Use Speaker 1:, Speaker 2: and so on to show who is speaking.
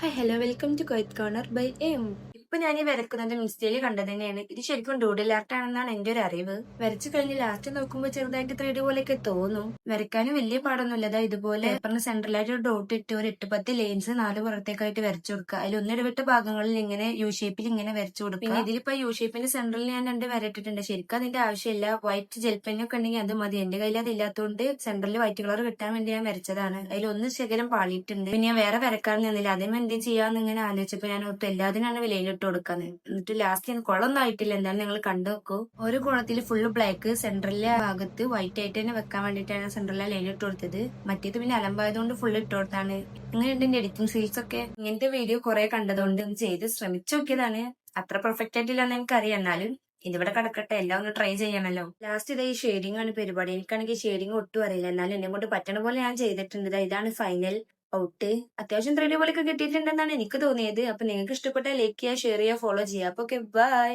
Speaker 1: Hi hello welcome to quiet corner by M. ഇപ്പൊ ഞാൻ ഈ വരക്കുന്നത് ഇൻസ്റ്റയിൽ കണ്ടത് തന്നെയാണ്. ഇത് ശരിക്കും ഡൂഡിൽ ആർട്ട് ആണെന്നാണ് എന്റെ ഒരു അറിവ്. വരച്ചു കഴിഞ്ഞ് ലാസ്റ്റ് നോക്കുമ്പോൾ ചെറുതായിട്ട് 3D പോലെയൊക്കെ തോന്നും. വരയ്ക്കാനും വലിയ പാടൊന്നുമില്ല. അതാ ഇതുപോലെ പേപ്പറിന് സെൻട്രലായിട്ട് ഒരു ഡോട്ട് ഇട്ട് ഒരു 8-10 ലെയിൻസ് 4 പുറത്തേക്കായിട്ട് വരച്ചു കൊടുക്കുക. അതിൽ ഒന്നിടവിട്ട ഭാഗങ്ങളിൽ ഇങ്ങനെ യു ഷേപ്പിൽ ഇങ്ങനെ വരച്ചു കൊടുക്കുക. പിന്നെ ഇതിലിപ്പോ യു ഷേപ്പിന്റെ സെൻട്രലിൽ ഞാൻ 2 വരട്ടിട്ടുണ്ട്. ശരിക്കും അതിന്റെ ആവശ്യമില്ല. വൈറ്റ് ജെൽ പെന്നൊക്കെ ഉണ്ടെങ്കിൽ അത് മതി. എന്റെ കയ്യിൽ അത് ഇല്ലാത്തതുകൊണ്ട് സെൻട്രലിൽ വൈറ്റ് കളർ കിട്ടാൻ വേണ്ടി ഞാൻ വരച്ചതാണ്. അതിൽ ഒന്ന് ശകലം പാളിയിട്ടുണ്ട്. പിന്നെ ഞാൻ വേറെ വരക്കാൻ നിന്നില്ല. അതേ എന്ത് ചെയ്യാന്ന് ഇങ്ങനെ ആലോചിച്ചപ്പോ ഞാൻ ഓർത്ത് എല്ലാത്തിനാണ് വിലയിലിട്ട് കൊടുക്കുന്നത്. എന്നിട്ട് ലാസ്റ്റ് കുളമൊന്നും ആയിട്ടില്ല. എന്തായാലും നിങ്ങൾ കണ്ടു നോക്കൂ. ഒരു കുളത്തിൽ ഫുള്ള് ബ്ലാക്ക്, സെൻട്രലിലെ ഭാഗത്ത് വൈറ്റ് ആയിട്ട് തന്നെ വെക്കാൻ വേണ്ടിയിട്ടാണ് സെൻട്രലിലെ ലൈനിട്ട് കൊടുത്തത്. മറ്റേത് പിന്നെ അലമ്പായതുകൊണ്ട് ഫുള്ള് ഇട്ട് കൊടുത്താണ്. ഇങ്ങനെയുണ്ട് എന്റെ എഡിറ്റിംഗ് സ്കിൽസ് ഒക്കെ. ഇങ്ങനത്തെ വീഡിയോ കുറെ കണ്ടതുകൊണ്ട് ചെയ്ത് ശ്രമിച്ചു നോക്കിയതാണ്. അത്ര പെർഫെക്റ്റ് ആയിട്ടില്ലെന്ന് എനിക്കറിയാം. എന്നാലും ഇതിവിടെ കിടക്കട്ടെ, എല്ലാം ഒന്ന് ട്രൈ ചെയ്യണല്ലോ. ലാസ്റ്റ് ഇതാ ഈ ഷെയ്ഡിംഗ് ആണ് പരിപാടി. എനിക്കാണെങ്കിൽ ഷെയ്ഡിംഗ് ഒട്ടും അറിയില്ല. എന്നാലും എന്നെ കൊണ്ട് പറ്റണ പോലെ ഞാൻ ചെയ്തിട്ടുണ്ട്. ഇതാണ് ഫൈനൽ ഔട്ട്. അത്യാവശ്യം 3D പോലെയൊക്കെ കിട്ടിയിട്ടുണ്ടെന്നാണ് എനിക്ക് തോന്നിയത്. അപ്പൊ നിങ്ങൾക്ക് ഇഷ്ടപ്പെട്ടാൽ ലൈക്ക് ചെയ്യുക, ഷെയർ ചെയ്യുക, ഫോളോ ചെയ്യുക. അപ്പൊ ഓക്കെ, ബൈ.